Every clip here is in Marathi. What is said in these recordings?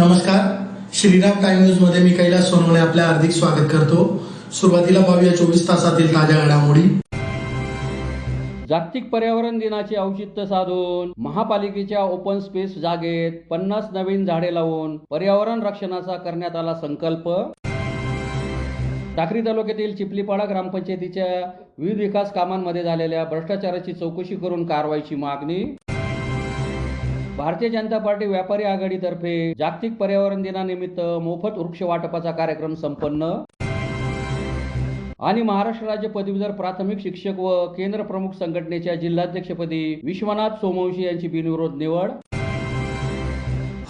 नमस्कार, श्रीराम टाइम्स मध्ये मी कैलास सोनवणे आपले हार्दिक स्वागत करतो। सुरुवातीला पाहूया 24 तासातील ताज्या घडामोडी। जागतिक पर्यावरण दिनाचे औचित्य साधून महापालिकेच्या ओपन स्पेस जागेत 50 नवीन झाडे लावून पर्यावरण रक्षणाचा करण्यात आला संकल्प। साक्री तालुक्यातील चिपलीपाडा ग्रामपंचायतीच्या विविध विकास कामांमध्ये झालेल्या भ्रष्टाचाराची चौकशी करून कारवाईची मागणी। भारतीय जनता पार्टी व्यापारी आघाडीतर्फे जागतिक पर्यावरण दिनानिमित्त मोफत वृक्ष वाटपाचा कार्यक्रम संपन्न। आणि महाराष्ट्र राज्य पदवीधर प्राथमिक शिक्षक व केंद्र प्रमुख संघटनेच्या जिल्हाध्यक्षपदी विश्वनाथ सोमवंशी यांची बिनविरोध निवड।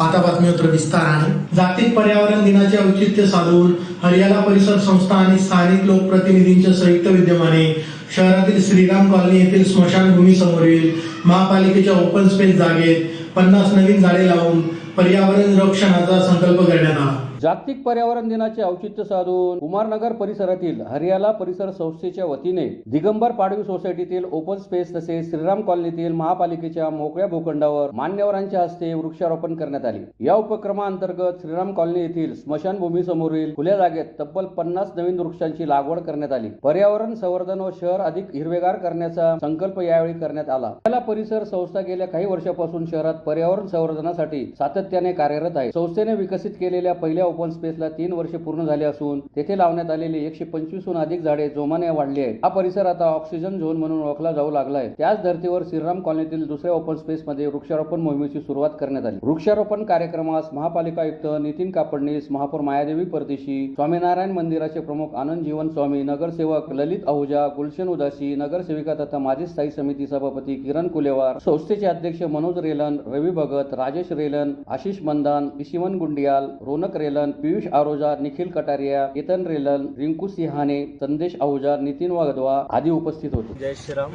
आता बातमीपत्र विस्ताराने। जागतिक पर्यावरण दिनाचे औचित्य साधून हरियाणा परिसर संस्था आणि स्थानिक लोकप्रतिनिधींच्या संयुक्त विद्यमाने शहरातील श्रीराम कॉलनी येथील स्मशानभूमी समोरील महापालिकेच्या ओपन स्पेस जागेत 50 नवीन झाडे लावून पर्यावरण रक्षणाचा संकल्प करण्यात आला। जागतिक पर्यावरण दिनाचे औचित्य साधून कुमारनगर परिसरातील हरियाला परिसर संस्थेच्या वतीने दिगंबर पाडवी सोसायटीतील ओपन स्पेस तसेच श्रीराम कॉलनीतील महापालिकेच्या मोकळ्या भूखंडावर मान्यवरांच्या हस्ते वृक्षारोपण करण्यात आले। या उपक्रमाअंतर्गत श्रीराम कॉलनी येथील स्मशानभूमी समोरील खुल्या जागेत तब्बल 50 नवीन वृक्षांची लागवड करण्यात आली। पर्यावरण संवर्धन व शहर अधिक हिरवेगार करण्याचा संकल्प यावेळी करण्यात आला। हरियाला परिसर संस्था गेल्या काही वर्षापासून शहरात पर्यावरण संवर्धनासाठी सातत्याने कार्यरत आहे। संस्थेने विकसित केलेल्या पहिल्या ओपन स्पेसला 3 वर्षे पूर्ण झाले असून तेथे लावण्यात आलेली 125 हून अधिक झाडे जोमाने वाढली आहेत। हा परिसर आता ऑक्सिजन झोन म्हणून ओळखला जाऊ लागला आहे। त्याच धर्तीवर श्रीराम कॉलनीतील दुसऱ्या ओपन स्पेस मध्ये वृक्षारोपण मोहिमेची सुरुवात करण्यात आली। वृक्षारोपण कार्यक्रमास महापालिका आयुक्त नितीन कापडणीस, महापौर मायादेवी परदेशी, स्वामीनारायण मंदिराचे प्रमुख आनंद जीवन स्वामी, नगरसेवक ललित आहुजा, गुलशन उदासी, नगरसेविका तथा माजी स्थायी समिती सभापती किरण कुलेवार, संस्थेचे अध्यक्ष मनोज रेलन, रवी भगत, राजेश रेलन, आशिष मंदान, इशिवन गुंडियाल, रोनक रेलन, पीयूष आरोजा, निखिल कटारिया, केतन रेलन, रिंकू सिंहाने, संदेश आहुजा, नितीन वागदवा आदी उपस्थित होते। जय श्रीराम।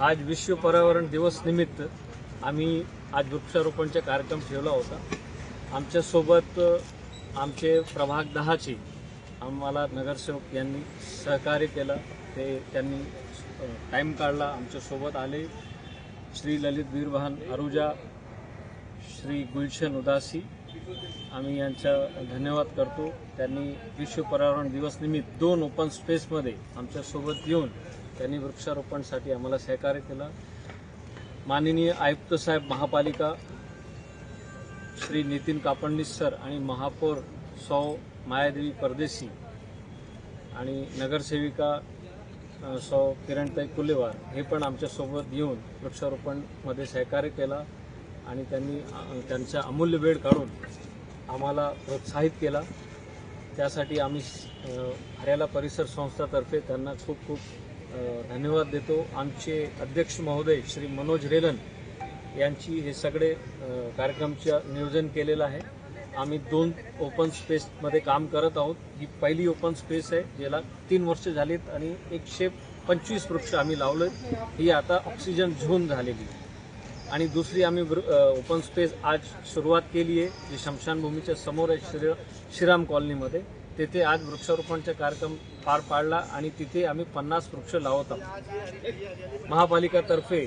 आज विश्व पर्यावरण दिवस निमित्त आम्ही आज वृक्षारोपणचा कार्यक्रम ठेवला होता। आमच्या सोबत आमचे प्रभाग 10चे आम्हाला नगरसेवक यांनी सहकार्य केलं। त्यांनी टाइम काढला, आमच्या सोबत आले श्री ललित बीरबहान आरुजा, श्री गुलशन उदासी, आम्ही यांचा धन्यवाद करतो। त्यांनी विश्व पर्यावरण दिवस निमित्त 2 ओपन स्पेसमध्ये आमच्यासोबत येऊन त्यांनी वृक्षारोपणसाठी आम्हाला सहकार्य केलं। माननीय आयुक्त साहेब महापालिका श्री नितीन कापडणीस सर आणि महापौर सौ मायादेवी परदेशी आणि नगरसेविका सौ किरणताई कुलेवार हे पण आमच्यासोबत येऊन वृक्षारोपणमध्ये सहकार्य केला आणि त्यांनी त्यांचा अमूल्य वेळ काढून आम्हाला प्रोत्साहित केला। त्यासाठी आम्ही हरियाणा परिसर संस्थातर्फे त्यांना खूप खूप धन्यवाद देतो। आमचे अध्यक्ष महोदय श्री मनोज रेलन यांची हे सगळे कार्यक्रमचं नियोजन केलेलं आहे। आम्ही 2 ओपन स्पेसमध्ये काम करत आहोत। ही पहिली ओपन स्पेस आहे, ज्याला 3 वर्ष झालीत आणि 125 वृक्ष आम्ही लावले। ही आता ऑक्सिजन झोन झालेली आणि दुसरी आम्ही ओपन स्पेस आज सुरुवात केली आहे, जी शमशानभूमीच्या समोर आहे श्रीराम कॉलनीमध्ये। तेथे आज वृक्षारोपणचा कार्यक्रम पार पाडला आणि तिथे आम्ही 50 वृक्ष लावत आहोत। महापालिकातर्फे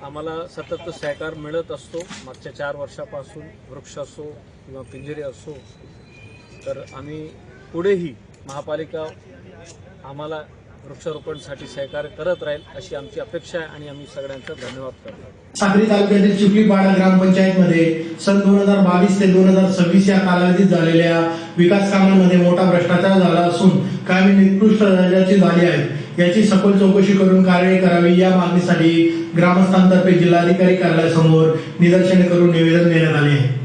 आम्हाला सतत सहकार मिळत असतो। मागच्या 4 वर्षापासून वृक्ष असो किंवा पिंजरे असो, तर आम्ही पुढेही महापालिका आम्हाला वृक्षारोपणासाठी सहकार्य करत राहील अशी आमची अपेक्षा आहे आणि आम्ही सगळ्यांचा धन्यवाद करतो। साक्री तालुक्यातील चिपलीपाडा ग्रामपंचायतमध्ये सन 2022 ते 2026 या कालावधीत झालेल्या विकास कामांमध्ये मोठा भ्रष्टाचार झाला असून कामे निकृष्ट दर्जाची झाली आहेत। याची सखोल चौकशी करून कारवाई करावी या मागणीसाठी ग्रामस्थांतर्फे जिल्हाधिकारी कार्यालयासमोर निदर्शने करून निवेदन देण्यात आले आहे।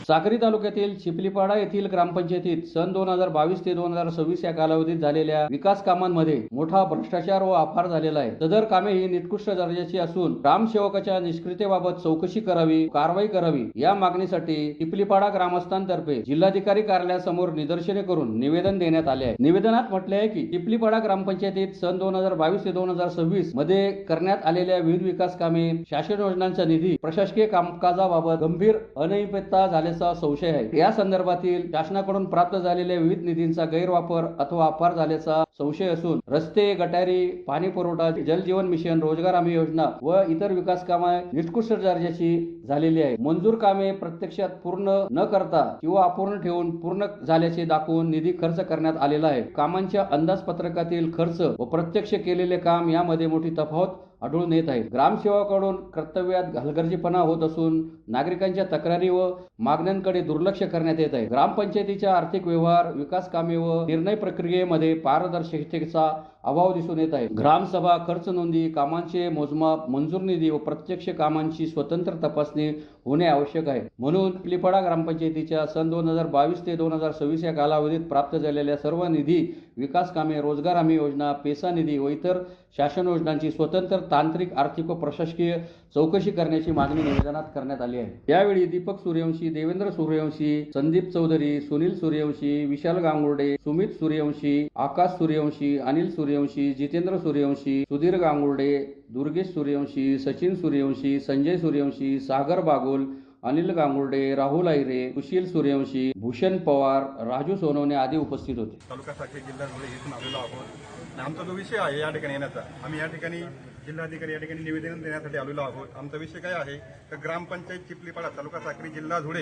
साक्री तालुक्यातील चिपलीपाडा येथील ग्रामपंचायतीत सन 2022 ते 2026 या कालावधीत झालेल्या विकास कामांमध्ये मोठा भ्रष्टाचार व अफार झालेला आहे। सदर कामे ही निकृष्ट दर्जाची असून ग्रामसेवकाच्या निष्क्रियतेबाबत चौकशी करावी, कारवाई करावी या मागणीसाठी चिपलीपाडा ग्रामस्थांतर्फे जिल्हाधिकारी कार्यालयासमोर निदर्शने करून निवेदन देण्यात आले आहे। निवेदनात म्हटले आहे की चिपलीपाडा ग्रामपंचायतीत सन 2022 ते 2026 मध्ये करण्यात आलेल्या विविध विकास कामे, शासन योजनांचा निधी, प्रशासकीय कामकाजाबाबत गंभीर अनियमितता झाल्यास झाल्याचा संशय आहे। या संदर्भातील शासनाकडून प्राप्त झालेल्या विविध निधींचा गैरवापर अथवा अपहार झाल्याचा संशय असून रस्ते, गटारी, पाणी पुरवठा, जल जीवन मिशन, रोजगार हमी योजना व इतर विकास कामे निकृष्ट दर्जाची झालेली आहे। मंजूर कामे प्रत्यक्षात पूर्ण न करता किंवा अपूर्ण ठेवून पूर्ण झाल्याचे दाखवून निधी खर्च करण्यात आलेला आहे। कामांच्या अंदाजपत्रकातील खर्च व प्रत्यक्ष केलेले काम यामध्ये मोठी तफावत आढळून येत आहे। ग्रामसेवकाकडून कर्तव्यात हलगर्जीपणा होत असून नागरिकांच्या तक्रारी व मागण्यांकडे दुर्लक्ष करण्यात येत आहे। ग्रामपंचायतीच्या आर्थिक व्यवहार, विकास कामे व निर्णय प्रक्रियेमध्ये पारदर्शकतेचा अभाव दिसून येत आहे। ग्रामसभा, खर्च नोंदी, कामांचे मोजमाप, मंजूर निधी व प्रत्यक्ष कामांची स्वतंत्र तपासणी होणे आवश्यक आहे। म्हणून चिखलीपाडा ग्रामपंचायतीच्या सन 2022 ते 2026 या कालावधीत प्राप्त झालेल्या सर्व निधी, विकास कामे, रोजगार हमी योजना, पेसा निधी व इतर शासन योजनांची स्वतंत्र तांत्रिक, आर्थिक व प्रशासकीय चौकशी करण्याची मागणी निवेदनात करण्यात आली आहे। यावेळी दीपक सूर्यवंशी, देवेंद्र सूर्यवंशी, संदीप चौधरी, सुनील सूर्यवंशी, विशाल गांगुर्डे, सुमित सूर्यवंशी, आकाश सूर्यवंशी, अनिल सूर्यवंशी, जितेंद्र सूर्यवंशी, सुधीर गांगुर्डे, दुर्गेश सूर्यवंशी, सचिन सूर्यवंशी, संजय सूर्यवंशी, सागर बागुल, अनिल गांगुर्डे, राहुल आहिरे, सुशील सूर्यवंशी, भूषण पवार, राजू सोनवणे आदी उपस्थित होते। तालुका साखळी जिल्हा धुळे इथून आलेलो आहोत। आमचा जो विषय आहे या ठिकाणी येण्याचा, आम्ही या ठिकाणी जिल्हाधिकारी या ठिकाणी निवेदन देण्यासाठी आलेलो आहोत। आमचा विषय काय आहे तर ग्रामपंचायत चिखलीपाडा, तालुका साखळी जिल्हा धुळे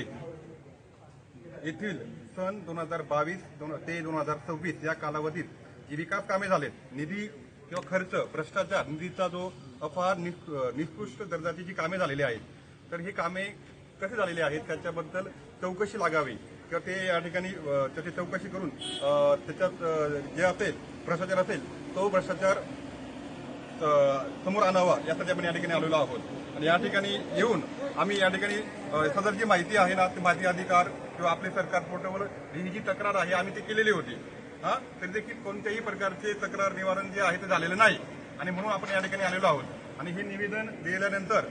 येथील सन 2022 ते 2026 या कालावधीत जी विकास कामे झालेत, निधी किंवा खर्च, भ्रष्टाचार, निधीचा जो अपहार, निकृष्ट दर्जाची जी कामे झालेली आहेत, तर ही कामे कसे झालेली आहेत त्याच्याबद्दल चौकशी लागावी किंवा ते या ठिकाणी त्याची चौकशी करून त्याच्यात जे असेल भ्रष्टाचार असेल तो भ्रष्टाचार समोर आणावा यासाठी आपण या ठिकाणी आलेलो आहोत। आणि या ठिकाणी येऊन आम्ही या ठिकाणी सदर जी माहिती आहे ना, ती माहिती अधिकार किंवा आपले सरकार पोर्टलवर ही जी तक्रार आहे आम्ही ती केलेली होती, तरी देखील कोणत्याही प्रकारचे तक्रार निवारण जे आहे ते झालेलं नाही आणि म्हणून आपण या ठिकाणी आलेलो आहोत। आणि हे निवेदन दिल्यानंतर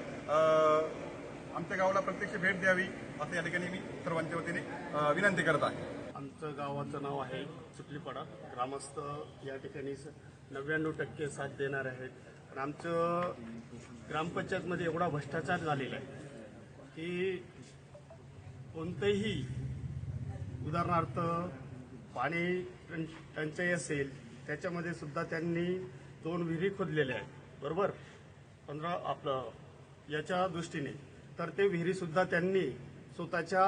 आमच्या गावाला प्रत्यक्ष भेट द्यावी असं या ठिकाणी मी सर्वांच्या वतीने विनंती करत आहे। आमचं गावाचं नाव आहे चिखलीपाडा। ग्रामस्थ या ठिकाणी 99% साथ देणार आहेत। पण आमचं ग्रामपंचायतमध्ये एवढा भ्रष्टाचार झालेला आहे की कोणतेही, उदाहरणार्थ पाणी टंचाई असेल त्याच्यामध्ये सुद्धा त्यांनी 2 विहिरी खोदलेल्या आहेत, बरोबर, 15 आपलं याच्या दृष्टीने, तर ते विहिरी सुद्धा त्यांनी स्वतःच्या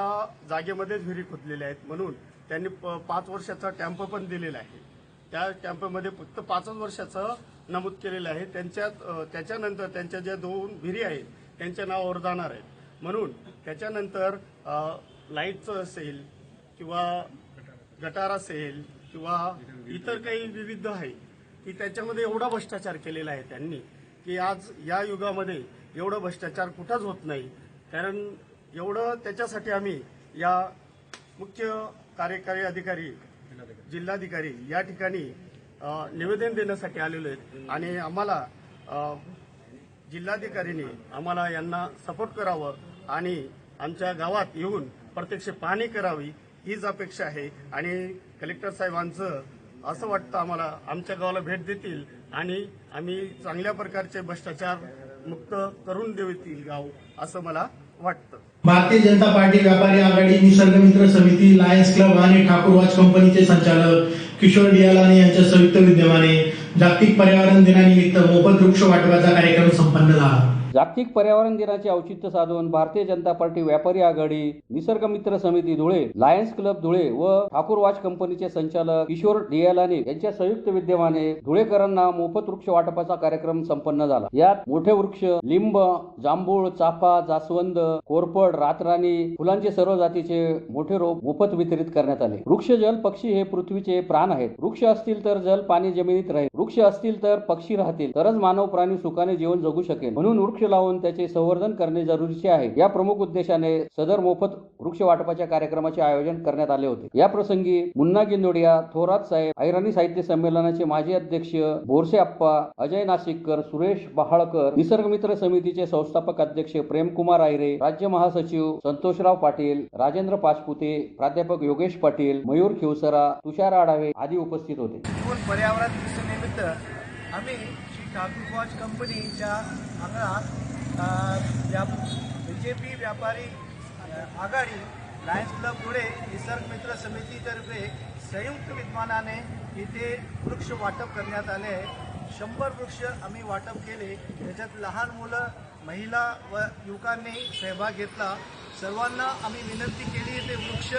जागेमध्येच विहिरी खोदलेल्या आहेत। म्हणून त्यांनी 5 वर्षाचा टॅम्प पण दिलेला आहे। त्या टॅम्पमध्ये फक्त 5 वर्षाचं नमूद केलेलं आहे। त्याच्यानंतर त्यांच्या ज्या 2 विहिरी आहेत त्यांच्या नावावर जाणार आहेत। म्हणून त्याच्यानंतर लाईटचं असेल किंवा गटार असेल किंवा इतर काही विविध आहे की त्याच्यामध्ये एवढा भ्रष्टाचार केलेला आहे त्यांनी की आज या युगामध्ये एवढं भ्रष्टाचार कुठंच होत नाही। कारण एवढं त्याच्यासाठी आम्ही या मुख्य कार्यकारी अधिकारी, जिल्हाधिकारी या ठिकाणी निवेदन देण्यासाठी आलेलो आहेत। आणि आम्हाला जिल्हाधिकारीने आम्हाला यांना सपोर्ट करावं आणि आमच्या गावात येऊन प्रत्यक्ष पाहणी करावी हीच अपेक्षा आहे। आणि कलेक्टर साहेबांचं असं वाटतं आम्हाला आमच्या गावाला भेट देतील आणि आम्ही चांगल्या प्रकारचे भ्रष्टाचार मुक्त करून देतील गाव, असं मला वाटतं। भारतीय जनता पार्टी व्यापारी आघाडी, निसर्ग मित्र समिती, लायन्स क्लब आणि ठाकूर वॉच कंपनीचे संचालक किशोर डियालानी यांच्या संयुक्त विद्यमाने जागतिक पर्यावरण दिनानिमित्त मोफत वृक्ष वाटपाचा कार्यक्रम संपन्न झाला। जागतिक पर्यावरण दिनाचे औचित्य साधून भारतीय जनता पार्टी व्यापारी आघाडी, निसर्ग मित्र समिती धुळे, लायन्स क्लब धुळे व ठाकूर वॉच कंपनीचे संचालक किशोर डियालानी यांच्या संयुक्त विद्यमाने धुळेकरांना मोफत वृक्ष वाटपाचा कार्यक्रम संपन्न झाला। यात मोठे वृक्ष, लिंब, जांभूळ, चाफा, जास्वंद, कोरफड, रातराणी फुलांचे सर्व जातीचे मोठे रोप मोफत वितरित करण्यात आले। वृक्ष, जल, पक्षी हे पृथ्वीचे प्राण आहेत। वृक्ष असतील तर जल, पाणी जमिनीत राहील। वृक्ष असतील तर पक्षी राहतील, तरच मानव प्राणी सुखाने जीवन जगू शकेल। म्हणून वृक्ष लावून त्याचे संवर्धन करणे जरुरीचे आहे। या प्रमुख उद्देशाने सदर मोफत वृक्ष वाटपाच्या कार्यक्रमाचे आयोजन करण्यात आले होते। या प्रसंगी मुन्ना गिंदोडिया, थोरात साहेब, ऐराणी साहित्य संमेलनाचे माजी अध्यक्ष बोरसे अप्पा, अजय नाशिककर, सुरेश बहाळकर, निसर्ग मित्र समितीचे संस्थापक अध्यक्ष प्रेमकुमार आहिरे, राज्य महासचिव संतोषराव पाटील, राजेंद्र पाचपुते, प्राध्यापक योगेश पाटील, मयूर खिवसरा, तुषार आढावे आदी उपस्थित होते। पर्यावरण दिवसानिमित्त आम्ही ठाकूर वॉच कंपनीच्या अंगणात BJP व्यापारी आघाडी लायन्स क्लब धुळे निसर्ग मित्र समितीतर्फे संयुक्त विद्यमानाने इथे वृक्ष वाटप करण्यात आले आहे. 100 वृक्ष आम्ही वाटप केले. त्याच्यात लहान मुलं, महिला व युवकांनी सहभाग घेतला. सर्वांना आम्ही विनंती केली, ते वृक्ष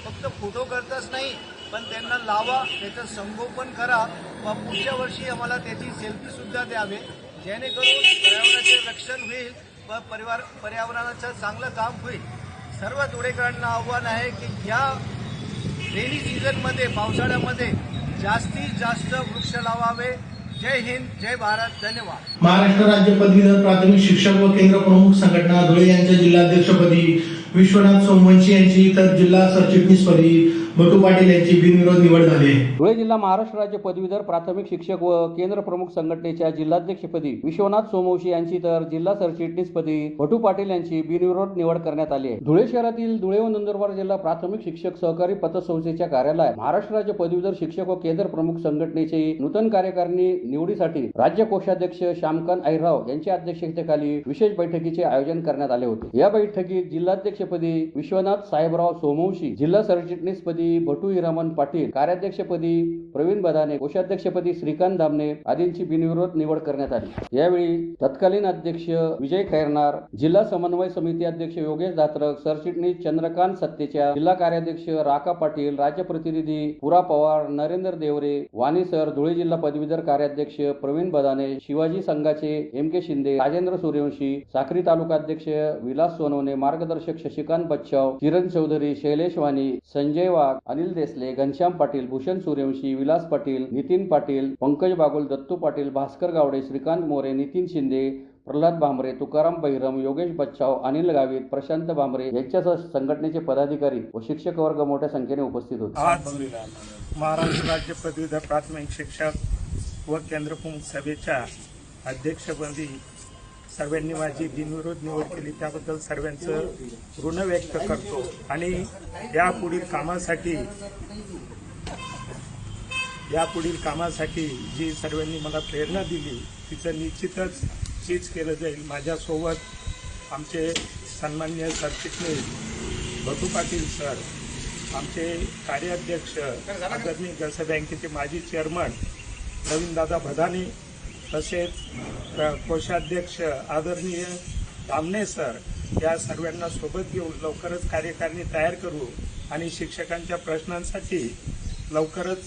फक्त फोटो करताच नाही, पण त्यांना लावा, त्याचं संगोपन करा व पुढच्या वर्षी आम्हाला त्याची सेल्फीसुद्धा द्यावे, जेणेकरून पर्यावरणाचे रक्षण होईल व पर्यावरणाचं चांगलं काम होईल. सर्व धुळेकरांना आव्हान आहे की या रेनी सीझनमध्ये, पावसाळ्यामध्ये जास्तीत जास्त वृक्ष लावावे. जय हिंद, जय भारत, धन्यवाद. महाराष्ट्र राज्य पदवीधर प्राथमिक शिक्षक व केंद्र प्रमुख संघटना धुळे यांच्या जिल्हाध्यक्षपदी विश्वनाथ सोमवंशी यांची तर जिल्हा सरचिटणीसपदी बटू पाटील यांची बिनविरोध निवड झाली आहे. धुळे जिल्हा महाराष्ट्र राज्य पदवीधर प्राथमिक शिक्षक व केंद्र प्रमुख संघटनेच्या जिल्हाध्यक्षपदी विश्वनाथ सोमवंशी यांची तर जिल्हा सरचिटणीसपदी बटू पाटील यांची बिनविरोध निवड करण्यात आली आहे. धुळे शहरातील धुळे व नंदुरबार जिल्हा प्राथमिक शिक्षक सहकारी पतसंस्थेच्या कार्यालयात महाराष्ट्र राज्य पदवीधर शिक्षक व केंद्र प्रमुख संघटनेची नूतन कार्यकारिणी निवडीसाठी राज्य कोषाध्यक्ष श्यामकांत अहिरराव यांच्या अध्यक्षतेखाली विशेष बैठकीचे आयोजन करण्यात आले होते. या बैठकीत जिल्हाध्यक्षपदी विश्वनाथ साहेबराव सोमवंशी, जिल्हा सरचिटणीसपदी बटू हिरामन पाटील, कार्याध्यक्षपदी प्रवीण बदाने, कोषाध्यक्षपदी श्रीकांत दामने आदींची बिनविरोध निवड करण्यात आली. यावेळी तत्कालीन अध्यक्ष विजय खैरनार, जिल्हा समन्वय समिती अध्यक्ष योगेश दात्रक, सरचिटणीस चंद्रकांत सत्तेच्या, जिल्हा कार्याध्यक्ष राका पाटील, राज्य प्रतिनिधी पुरा पवार, नरेंद्र देवरे, वाणी सर, धुळे जिल्हा पदवीधर कार्याध्यक्ष प्रवीण बदाने, शिवाजी संघाचे एम.के. शिंदे, राजेंद्र सूर्यवंशी, साक्री तालुकाध्यक्ष विलास सोनवणे, मार्गदर्शक शशिकांत बच्चाव, किरण चौधरी, शैलेश वाणी, संजय वाघ, अनिल देसले, घनश्याम पाटील, भूषण सूर्यवंशी, विलास पाटील, नितीन पाटील, पंकज बागुल, दत्तू पाटील, भास्कर गावडे, श्रीकांत मोरे, नितीन शिंदे, प्रल्हाद भांबरे, तुकाराम बहिरम, योगेश बच्चाव, अनिल गावित, प्रशांत भांबरे यांच्यासह संघटनेचे पदाधिकारी व शिक्षक वर्ग मोठ्या संख्येने उपस्थित होते. आज महाराष्ट्र राज्य पदवीधर प्राथमिक शिक्षक व केंद्र प्रमुख सभेच्या अध्यक्षपदी सर्वांनी माझी बिनविरोध निवड केली, त्याबद्दल सर्वांचं ऋण व्यक्त करतो. आणि यापुढील कामासाठी जी सर्वांनी मला प्रेरणा दिली तिचं निश्चितच चीज केलं जाईल. माझ्यासोबत आमचे सन्माननीय सरचिटणीस बटू पाटील सर, आमचे कार्याध्यक्ष आदरणीय गळसे बँकेचे माजी चेअरमन रवींद्रदादा भदाने, तसेच कोषाध्यक्ष आदरणीय दामने सर, या सर्वांना सोबत घेऊन लवकरच कार्यकारिणी तयार करू आणि शिक्षकांच्या प्रश्नांसाठी लवकरच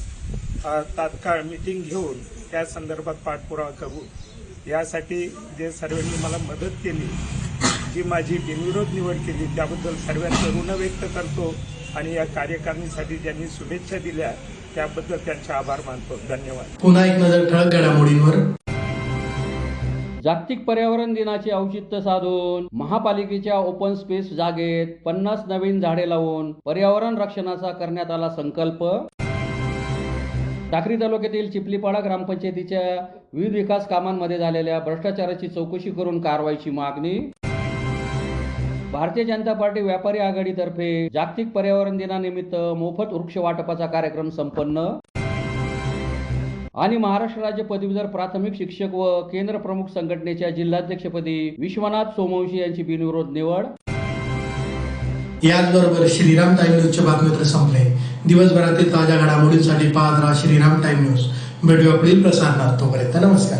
तात्काळ मीटिंग घेऊन त्या संदर्भात पाठपुरावा करू. यासाठी जे सर्वांनी मला मदत केली, जी माझी बिनविरोध निवड केली, त्याबद्दल सर्वांचं ऋण व्यक्त करतो. आणि या कार्यकारिणीसाठी ज्यांनी शुभेच्छा दिल्या त्याबद्दल त्यांचे आभार मानतो. धन्यवाद. पुन्हा एक नजर ठळक घडामोडींवर. जागतिक पर्यावरण दिनाचे औचित्य साधून महापालिकेच्या ओपन स्पेस जागेत 50 नवीन झाडे लावून पर्यावरण रक्षणाचा करण्यात आला संकल्प. साक्री तालुक्यातील चिपलीपाडा ग्रामपंचायतीच्या विविध विकास कामांमध्ये झालेल्या भ्रष्टाचाराची चौकशी करून कारवाईची मागणी. भारतीय जनता पार्टी व्यापारी आघाडीतर्फे जागतिक पर्यावरण दिनानिमित्त मोफत वृक्ष वाटपाचा कार्यक्रम संपन्न. आणि महाराष्ट्र राज्य पदवीधर प्राथमिक शिक्षक व केंद्र प्रमुख संघटनेच्या जिल्हाध्यक्षपदी विश्वनाथ सोमवंशी यांची बिनविरोध निवड. याचबरोबर श्रीराम टाइम न्यूजचे बातमीपत्र संपले. दिवसभरातील ताज्या घडामोडींसाठी पाहत राहा श्रीराम टाइम न्यूज. भेटूया पुढील प्रसारणात. तोपर्यंत नमस्कार.